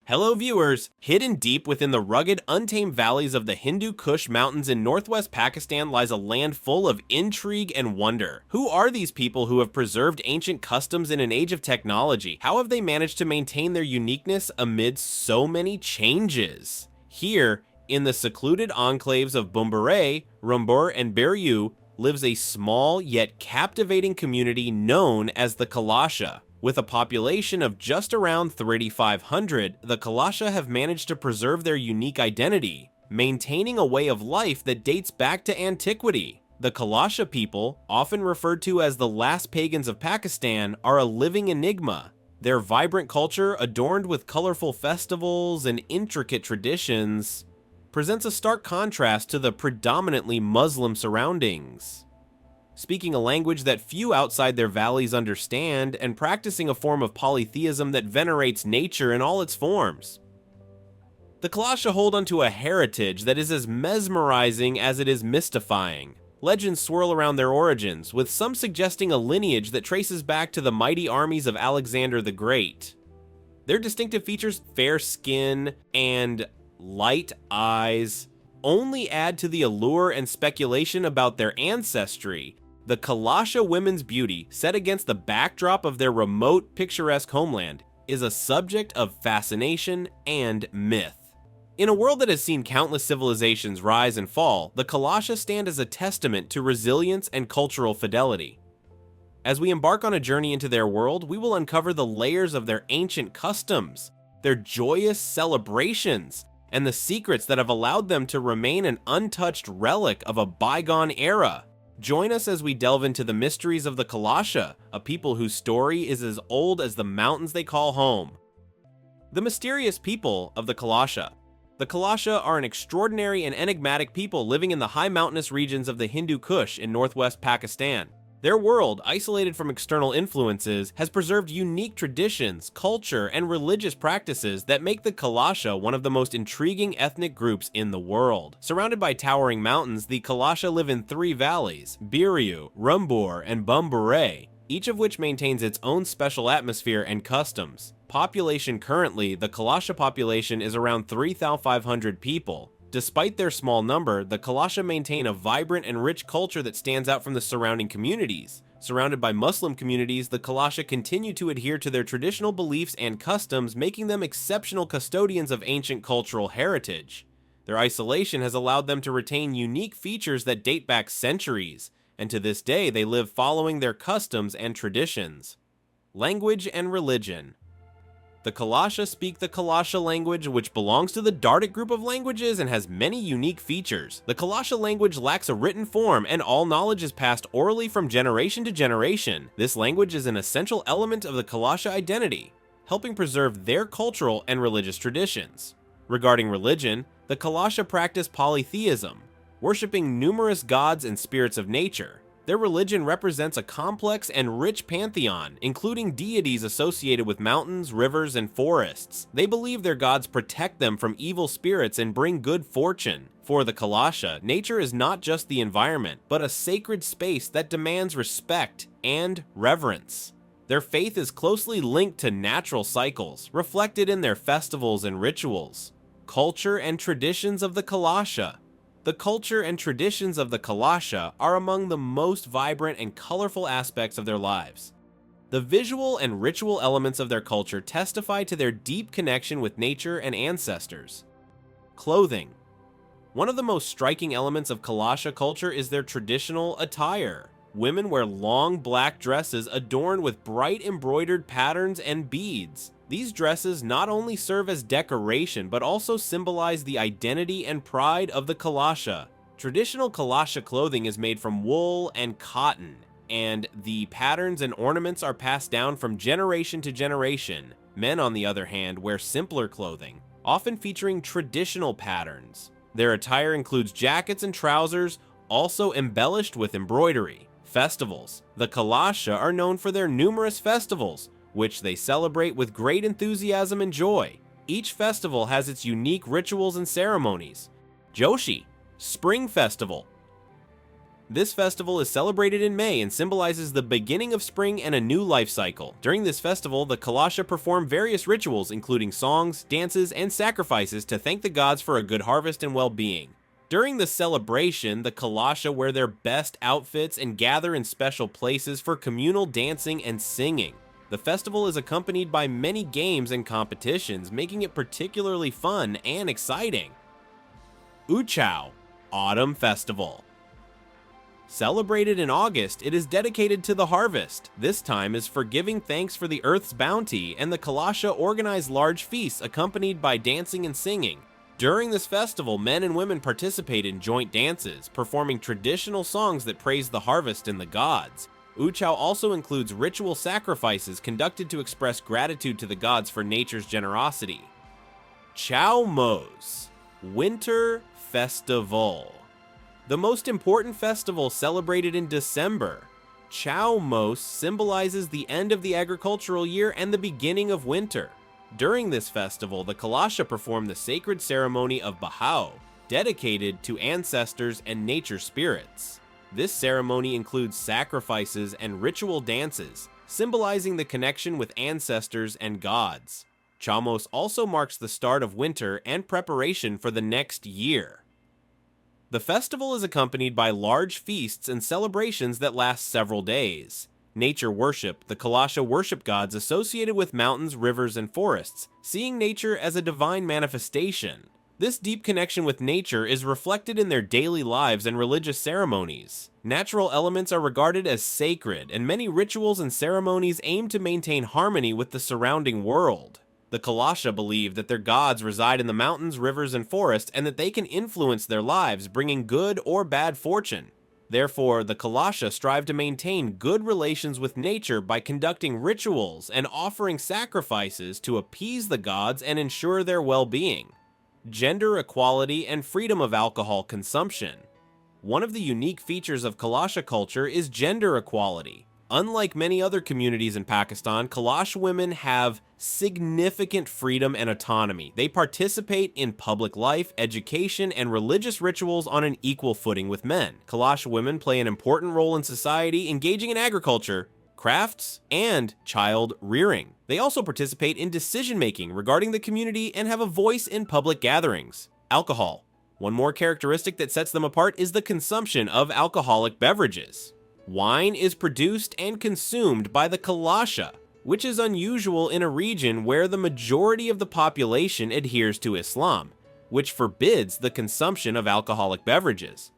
Hello viewers! Hidden deep within the rugged, untamed valleys of the Hindu Kush Mountains in northwest Pakistan lies a land full of intrigue and wonder. Who are these people who have preserved ancient customs in an age of technology? How have they managed to maintain their uniqueness amid so many changes? Here, in the secluded enclaves of Bumbaray, Rumbur, and Beryu, lives a small yet captivating community known as the Kalasha. With a population of just around 3,500, the Kalasha have managed to preserve their unique identity, maintaining a way of life that dates back to antiquity. The Kalasha people, often referred to as the last pagans of Pakistan, are a living enigma. Their vibrant culture, adorned with colorful festivals and intricate traditions, presents a stark contrast to the predominantly Muslim surroundings. Speaking a language that few outside their valleys understand, and practicing a form of polytheism that venerates nature in all its forms. The Kalasha hold onto a heritage that is as mesmerizing as it is mystifying. Legends swirl around their origins, with some suggesting a lineage that traces back to the mighty armies of Alexander the Great. Their distinctive features, fair skin and light eyes, only add to the allure and speculation about their ancestry. The Kalasha women's beauty, set against the backdrop of their remote, picturesque homeland, is a subject of fascination and myth. In a world that has seen countless civilizations rise and fall, the Kalasha stand as a testament to resilience and cultural fidelity. As we embark on a journey into their world, we will uncover the layers of their ancient customs, their joyous celebrations, and the secrets that have allowed them to remain an untouched relic of a bygone era. Join us as we delve into the mysteries of the Kalasha, a people whose story is as old as the mountains they call home. The mysterious people of the Kalasha. The Kalasha are an extraordinary and enigmatic people living in the high mountainous regions of the Hindu Kush in northwest Pakistan. Their world, isolated from external influences, has preserved unique traditions, culture, and religious practices that make the Kalasha one of the most intriguing ethnic groups in the world. Surrounded by towering mountains, the Kalasha live in three valleys, Beryu, Rumbur, and Bumbaray, each of which maintains its own special atmosphere and customs. Population currently, the Kalasha population is around 3,500 people. Despite their small number, the Kalasha maintain a vibrant and rich culture that stands out from the surrounding communities. Surrounded by Muslim communities, the Kalasha continue to adhere to their traditional beliefs and customs, making them exceptional custodians of ancient cultural heritage. Their isolation has allowed them to retain unique features that date back centuries, and to this day they live following their customs and traditions. Language and religion. The Kalasha speak the Kalasha language, which belongs to the Dardic group of languages and has many unique features. The Kalasha language lacks a written form, and all knowledge is passed orally from generation to generation. This language is an essential element of the Kalasha identity, helping preserve their cultural and religious traditions. Regarding religion, the Kalasha practice polytheism, worshipping numerous gods and spirits of nature. Their religion represents a complex and rich pantheon, including deities associated with mountains, rivers, and forests. They believe their gods protect them from evil spirits and bring good fortune. For the Kalasha, nature is not just the environment, but a sacred space that demands respect and reverence. Their faith is closely linked to natural cycles, reflected in their festivals and rituals. Culture and traditions of the Kalasha. The culture and traditions of the Kalasha are among the most vibrant and colorful aspects of their lives. The visual and ritual elements of their culture testify to their deep connection with nature and ancestors. Clothing. One of the most striking elements of Kalasha culture is their traditional attire. Women wear long black dresses adorned with bright embroidered patterns and beads. These dresses not only serve as decoration, but also symbolize the identity and pride of the Kalasha. Traditional Kalasha clothing is made from wool and cotton, and the patterns and ornaments are passed down from generation to generation. Men, on the other hand, wear simpler clothing, often featuring traditional patterns. Their attire includes jackets and trousers, also embellished with embroidery. Festivals. The Kalasha are known for their numerous festivals, which they celebrate with great enthusiasm and joy. Each festival has its unique rituals and ceremonies. Joshi, Spring Festival. This festival is celebrated in May and symbolizes the beginning of spring and a new life cycle. During this festival, the Kalasha perform various rituals, including songs, dances, and sacrifices to thank the gods for a good harvest and well-being. During the celebration, the Kalasha wear their best outfits and gather in special places for communal dancing and singing. The festival is accompanied by many games and competitions, making it particularly fun and exciting. Uchow, Autumn Festival. Celebrated in August, it is dedicated to the harvest. This time is for giving thanks for the earth's bounty, and the Kalasha organize large feasts accompanied by dancing and singing. During this festival, men and women participate in joint dances, performing traditional songs that praise the harvest and the gods. Uchow also includes ritual sacrifices conducted to express gratitude to the gods for nature's generosity. Chow Mos, Winter Festival. The most important festival celebrated in December. Chow Mos symbolizes the end of the agricultural year and the beginning of winter. During this festival, the Kalasha perform the sacred ceremony of Bahau, dedicated to ancestors and nature spirits. This ceremony includes sacrifices and ritual dances, symbolizing the connection with ancestors and gods. Chow Mos also marks the start of winter and preparation for the next year. The festival is accompanied by large feasts and celebrations that last several days. Nature worship. The Kalasha worship gods associated with mountains, rivers, and forests, seeing nature as a divine manifestation. This deep connection with nature is reflected in their daily lives and religious ceremonies. Natural elements are regarded as sacred, and many rituals and ceremonies aim to maintain harmony with the surrounding world. The Kalasha believe that their gods reside in the mountains, rivers, and forests, and that they can influence their lives, bringing good or bad fortune. Therefore, the Kalasha strive to maintain good relations with nature by conducting rituals and offering sacrifices to appease the gods and ensure their well-being. Gender equality and freedom of alcohol consumption. One of the unique features of Kalasha culture is gender equality. Unlike many other communities in Pakistan, Kalash women have significant freedom and autonomy. They participate in public life, education, and religious rituals on an equal footing with men. Kalash women play an important role in society, engaging in agriculture, crafts, and child rearing. They also participate in decision-making regarding the community and have a voice in public gatherings. Alcohol. One more characteristic that sets them apart is the consumption of alcoholic beverages. Wine is produced and consumed by the Kalasha, which is unusual in a region where the majority of the population adheres to Islam, which forbids the consumption of alcoholic beverages.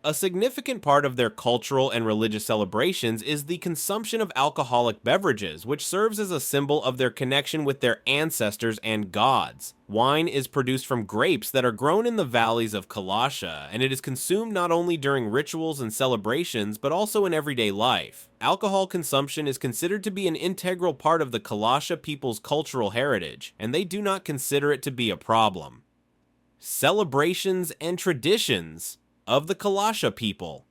A significant part of their cultural and religious celebrations is the consumption of alcoholic beverages, which serves as a symbol of their connection with their ancestors and gods. Wine is produced from grapes that are grown in the valleys of Kalasha, and it is consumed not only during rituals and celebrations, but also in everyday life. Alcohol consumption is considered to be an integral part of the Kalasha people's cultural heritage, and they do not consider it to be a problem. Celebrations and traditions of the Kalasha people.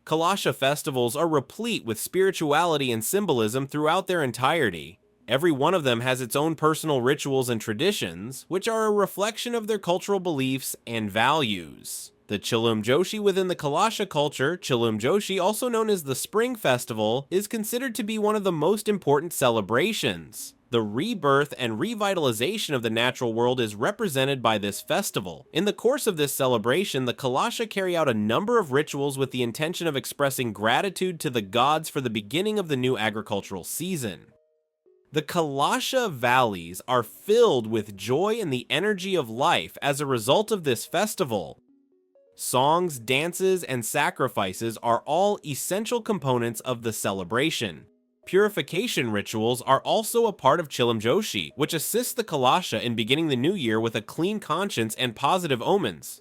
Kalasha festivals are replete with spirituality and symbolism throughout their entirety. Every one of them has its own personal rituals and traditions, which are a reflection of their cultural beliefs and values. The Chilum Joshi within the Kalasha culture, Chilum Joshi, also known as the Spring Festival, is considered to be one of the most important celebrations. The rebirth and revitalization of the natural world is represented by this festival. In the course of this celebration, the Kalasha carry out a number of rituals with the intention of expressing gratitude to the gods for the beginning of the new agricultural season. The Kalasha valleys are filled with joy and the energy of life as a result of this festival. Songs, dances, and sacrifices are all essential components of the celebration. Purification rituals are also a part of Chilum Joshi, which assists the Kalasha in beginning the new year with a clean conscience and positive omens.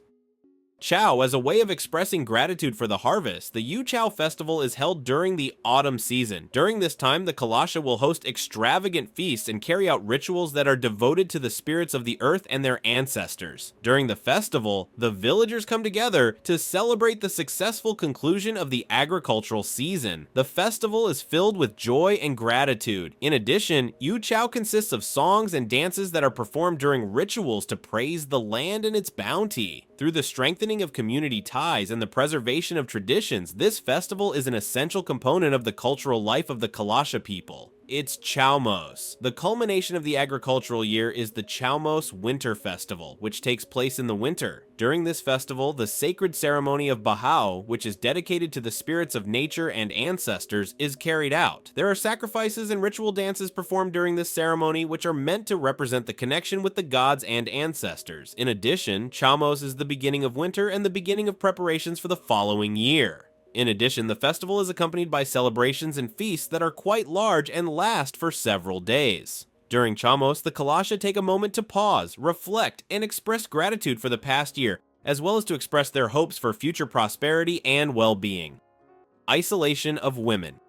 Chow, as a way of expressing gratitude for the harvest, the Uchow festival is held during the autumn season. During this time, the Kalasha will host extravagant feasts and carry out rituals that are devoted to the spirits of the earth and their ancestors. During the festival, the villagers come together to celebrate the successful conclusion of the agricultural season. The festival is filled with joy and gratitude. In addition, Uchow consists of songs and dances that are performed during rituals to praise the land and its bounty. Through the strengthening of community ties and the preservation of traditions, this festival is an essential component of the cultural life of the Kalasha people. It's Chaumas. The culmination of the agricultural year is the Chaumas Winter Festival, which takes place in the winter. During this festival, the sacred ceremony of Bahau, which is dedicated to the spirits of nature and ancestors, is carried out. There are sacrifices and ritual dances performed during this ceremony, which are meant to represent the connection with the gods and ancestors. In addition, Chaumas is the beginning of winter and the beginning of preparations for the following year. In addition, the festival is accompanied by celebrations and feasts that are quite large and last for several days. During Chamos, the Kalasha take a moment to pause, reflect, and express gratitude for the past year, as well as to express their hopes for future prosperity and well-being. Isolation of women.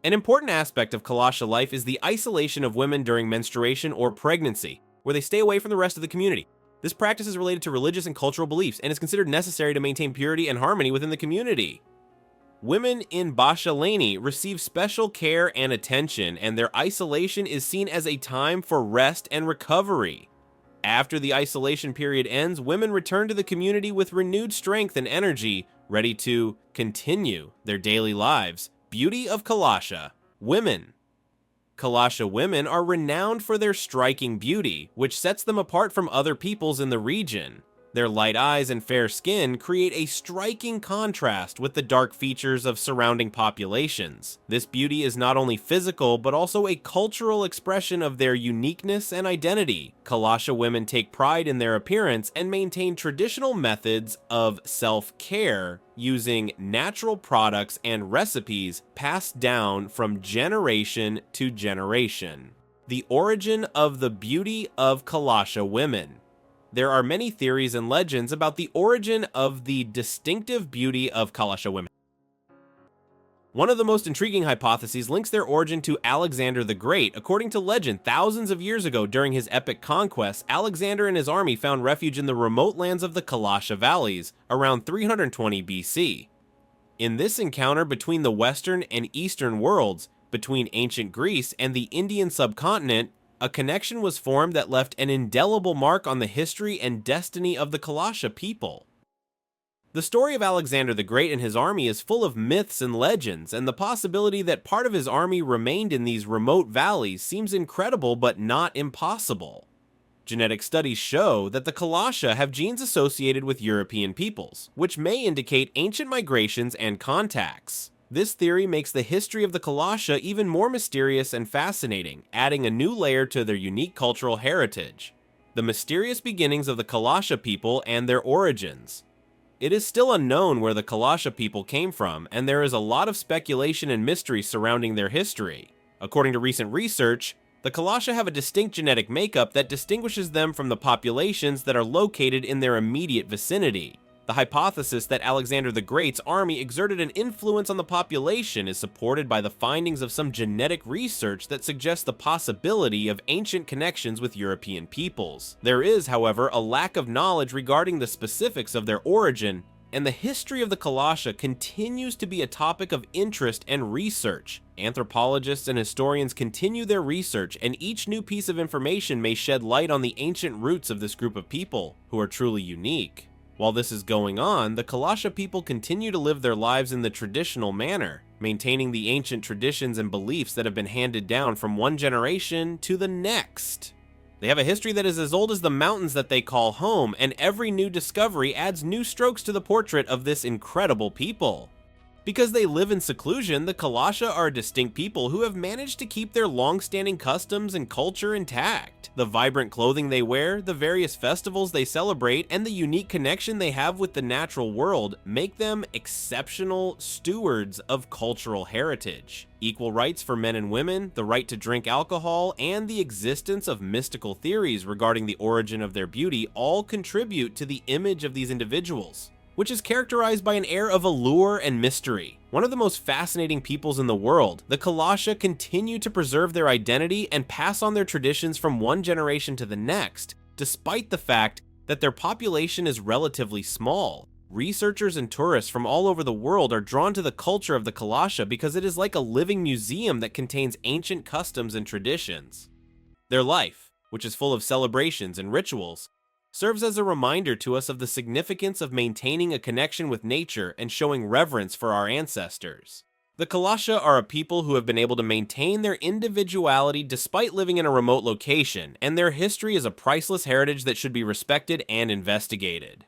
An important aspect of Kalasha life is the isolation of women during menstruation or pregnancy, where they stay away from the rest of the community. This practice is related to religious and cultural beliefs and is considered necessary to maintain purity and harmony within the community. Women in Bashalani receive special care and attention, and their isolation is seen as a time for rest and recovery. After the isolation period ends, women return to the community with renewed strength and energy, ready to continue their daily lives. Beauty of Kalasha. Women. Kalasha women are renowned for their striking beauty, which sets them apart from other peoples in the region. Their light eyes and fair skin create a striking contrast with the dark features of surrounding populations. This beauty is not only physical, but also a cultural expression of their uniqueness and identity. Kalasha women take pride in their appearance and maintain traditional methods of self-care using natural products and recipes passed down from generation to generation. The origin of the beauty of Kalasha women. There are many theories and legends about the origin of the distinctive beauty of Kalasha women. One of the most intriguing hypotheses links their origin to Alexander the Great. According to legend, thousands of years ago during his epic conquests, Alexander and his army found refuge in the remote lands of the Kalasha valleys around 320 BC. In this encounter between the Western and Eastern worlds, between ancient Greece and the Indian subcontinent, a connection was formed that left an indelible mark on the history and destiny of the Kalasha people. The story of Alexander the Great and his army is full of myths and legends, and the possibility that part of his army remained in these remote valleys seems incredible but not impossible. Genetic studies show that the Kalasha have genes associated with European peoples, which may indicate ancient migrations and contacts. This theory makes the history of the Kalasha even more mysterious and fascinating, adding a new layer to their unique cultural heritage. The mysterious beginnings of the Kalasha people and their origins. It is still unknown where the Kalasha people came from, and there is a lot of speculation and mystery surrounding their history. According to recent research, the Kalasha have a distinct genetic makeup that distinguishes them from the populations that are located in their immediate vicinity. The hypothesis that Alexander the Great's army exerted an influence on the population is supported by the findings of some genetic research that suggests the possibility of ancient connections with European peoples. There is, however, a lack of knowledge regarding the specifics of their origin, and the history of the Kalasha continues to be a topic of interest and research. Anthropologists and historians continue their research, and each new piece of information may shed light on the ancient roots of this group of people, who are truly unique. While this is going on, the Kalasha people continue to live their lives in the traditional manner, maintaining the ancient traditions and beliefs that have been handed down from one generation to the next. They have a history that is as old as the mountains that they call home, and every new discovery adds new strokes to the portrait of this incredible people. Because they live in seclusion, the Kalasha are a distinct people who have managed to keep their long-standing customs and culture intact. The vibrant clothing they wear, the various festivals they celebrate, and the unique connection they have with the natural world make them exceptional stewards of cultural heritage. Equal rights for men and women, the right to drink alcohol, and the existence of mystical theories regarding the origin of their beauty all contribute to the image of these individuals, which is characterized by an air of allure and mystery. One of the most fascinating peoples in the world, the Kalasha continue to preserve their identity and pass on their traditions from one generation to the next, despite the fact that their population is relatively small. Researchers and tourists from all over the world are drawn to the culture of the Kalasha because it is like a living museum that contains ancient customs and traditions. Their life, which is full of celebrations and rituals, serves as a reminder to us of the significance of maintaining a connection with nature and showing reverence for our ancestors. The Kalasha are a people who have been able to maintain their individuality despite living in a remote location, and their history is a priceless heritage that should be respected and investigated.